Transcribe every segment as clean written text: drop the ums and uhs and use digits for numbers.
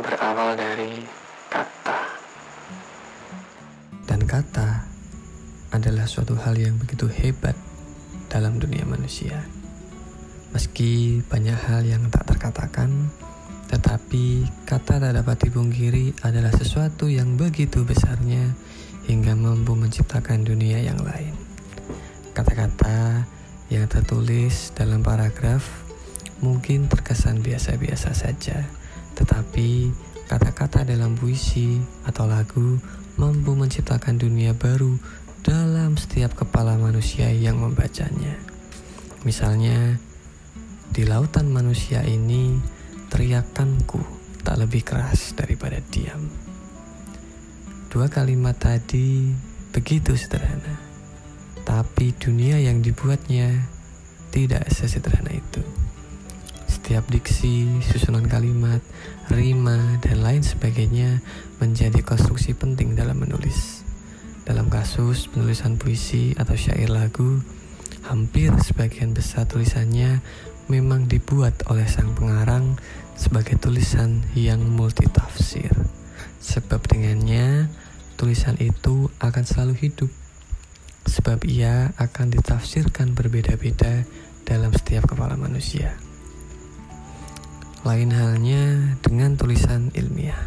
berawal dari kata. Dan kata adalah suatu hal yang begitu hebat dalam dunia manusia. Meski banyak hal yang tak terkatakan, tetapi kata tak dapat dipungkiri adalah sesuatu yang begitu besarnya hingga mampu menciptakan dunia yang lain. Kata-kata yang tertulis dalam paragraf mungkin terkesan biasa-biasa saja, tetapi kata-kata dalam puisi atau lagu mampu menciptakan dunia baru dalam setiap kepala manusia yang membacanya. Misalnya, di lautan manusia ini, teriakanku tak lebih keras daripada diam. Dua kalimat tadi begitu sederhana, tapi dunia yang dibuatnya tidak sesederhana itu. Setiap diksi, susunan kalimat, rima, dan lain sebagainya menjadi konstruksi penting dalam menulis. Dalam kasus penulisan puisi atau syair lagu, hampir sebagian besar tulisannya memang dibuat oleh sang pengarang sebagai tulisan yang multitafsir. Sebab dengannya, tulisan itu akan selalu hidup. Sebab ia akan ditafsirkan berbeda-beda dalam setiap kepala manusia. Lain halnya dengan tulisan ilmiah.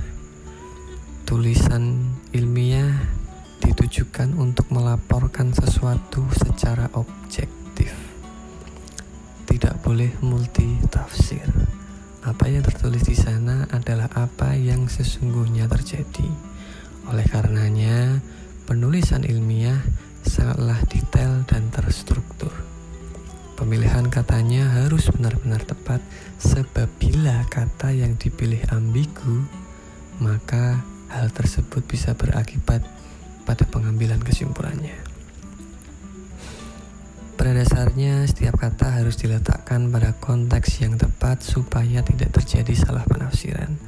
Tulisan ilmiah ditujukan untuk melaporkan sesuatu secara objektif. Tidak boleh multitafsir. Apa yang tertulis di sana adalah apa yang sesungguhnya terjadi. Oleh karenanya, penulisan ilmiah sangatlah detail dan terstruktur. Pemilihan katanya harus benar-benar tepat, sebab bila kata yang dipilih ambigu, maka hal tersebut bisa berakibat pada pengambilan kesimpulannya. Pada dasarnya, setiap kata harus diletakkan pada konteks yang tepat supaya tidak terjadi salah penafsiran.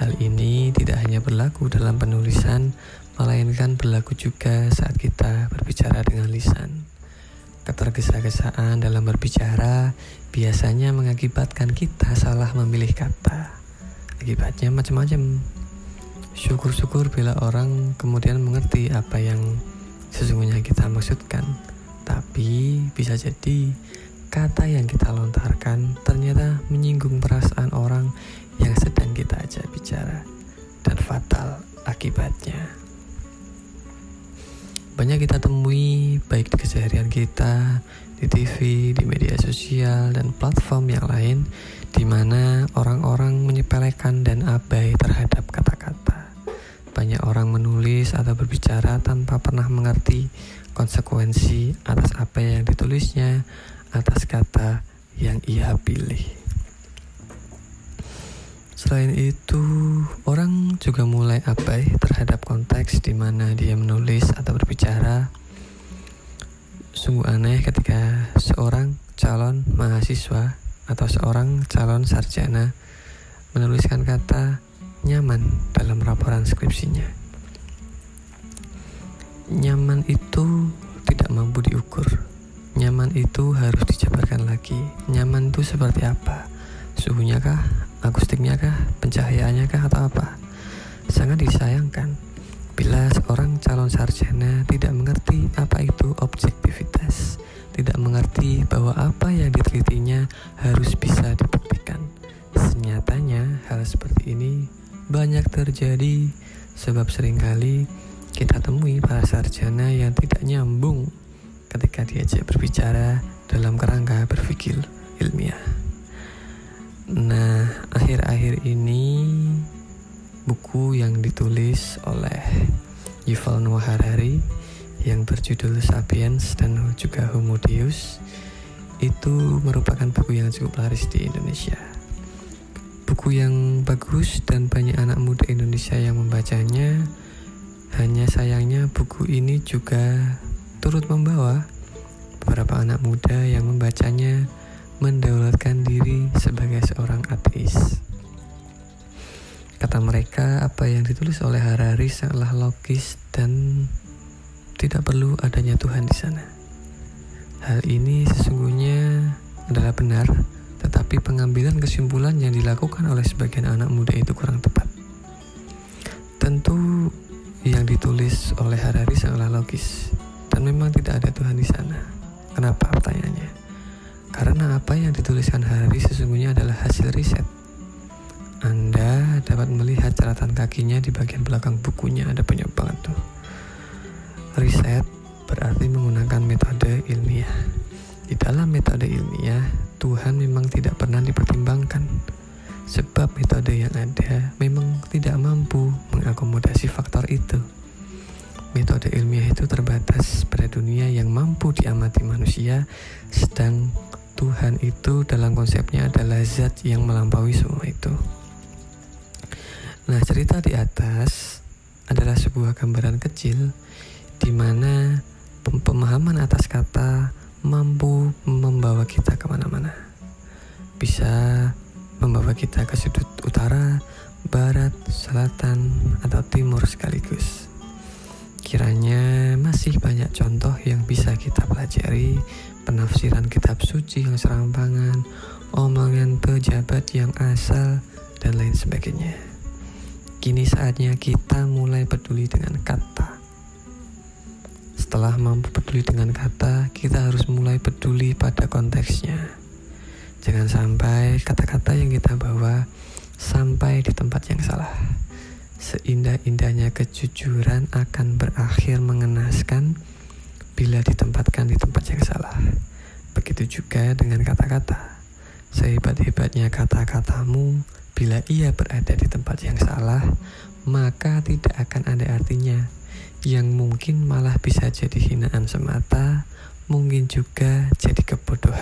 Hal ini tidak hanya berlaku dalam penulisan, melainkan berlaku juga saat kita berbicara dengan lisan. Ketergesa-gesaan dalam berbicara biasanya mengakibatkan kita salah memilih kata. Akibatnya macam-macam. Syukur-syukur bila orang kemudian mengerti apa yang sesungguhnya kita maksudkan. Tapi bisa jadi kata yang kita lontarkan ternyata menyinggung perasaan orang yang sedang kita ajak bicara, dan fatal akibatnya. Banyak kita temui baik di keseharian kita, di TV, di media sosial, dan platform yang lain, di mana orang-orang menyepelekan dan abai terhadap kata-kata. Banyak orang menulis atau berbicara tanpa pernah mengerti konsekuensi atas apa yang ditulisnya, atas kata yang ia pilih. Selain itu, orang juga mulai abai terhadap konteks di mana dia menulis atau berbicara. Sungguh aneh ketika seorang calon mahasiswa atau seorang calon sarjana menuliskan kata nyaman dalam laporan skripsinya. Nyaman itu tidak mampu diukur. Nyaman itu harus dijabarkan lagi. Nyaman itu seperti apa? Suhunya kah? Akustiknya kah? Pencahayaannya kah? Atau apa? Sangat disayangkan bila seorang calon sarjana tidak mengerti apa itu objektivitas, tidak mengerti bahwa apa yang ditelitinya harus bisa dibuktikan. Senyatanya hal seperti ini banyak terjadi, sebab seringkali kita temui para sarjana yang tidak nyambung ketika diajak berbicara dalam kerangka berpikir ilmiah. Nah, akhir-akhir ini buku yang ditulis oleh Yuval Noah Harari yang berjudul Sapiens dan juga Homo Deus itu merupakan buku yang cukup laris di Indonesia. Buku yang bagus dan banyak anak muda Indonesia yang membacanya. Hanya sayangnya buku ini juga turut membawa beberapa anak muda yang membacanya mendaulatkan diri sebagai seorang ateis. Kata mereka, apa yang ditulis oleh Harari sangatlah logis dan tidak perlu adanya Tuhan di sana. Hal ini sesungguhnya adalah benar, tetapi pengambilan kesimpulan yang dilakukan oleh sebagian anak muda itu kurang tepat. Tentu yang ditulis oleh Harari sangatlah logis dan memang tidak ada Tuhan di sana. Kenapa pertanyaannya? Karena apa yang dituliskan Harari sesungguhnya adalah hasil riset. Anda dapat melihat catatan kakinya di bagian belakang bukunya, ada banyak banget tuh. Riset berarti menggunakan metode ilmiah. Di dalam metode ilmiah, Tuhan memang tidak pernah dipertimbangkan. Sebab metode yang ada memang tidak mampu mengakomodasi faktor itu. Metode ilmiah itu terbatas pada dunia yang mampu diamati manusia, sedang Tuhan itu dalam konsepnya adalah zat yang melampaui semua itu. Nah, cerita di atas adalah sebuah gambaran kecil di mana pemahaman atas kata mampu membawa kita kemana-mana. Bisa membawa kita ke sudut utara, barat, selatan, atau timur sekaligus. Kiranya masih banyak contoh yang bisa kita pelajari, penafsiran kitab suci yang serampangan, omongan pejabat yang asal, dan lain sebagainya. Kini saatnya kita mulai peduli dengan kata. Setelah mampu peduli dengan kata, kita harus mulai peduli pada konteksnya. Jangan sampai kata-kata yang kita bawa sampai di tempat yang salah. Seindah-indahnya kejujuran akan berakhir mengenaskan bila ditempatkan di tempat yang salah. Begitu juga dengan kata-kata. Sehebat-hebatnya kata-katamu, bila ia berada di tempat yang salah, maka tidak akan ada artinya. Yang mungkin malah bisa jadi hinaan semata, mungkin juga jadi kebodohan.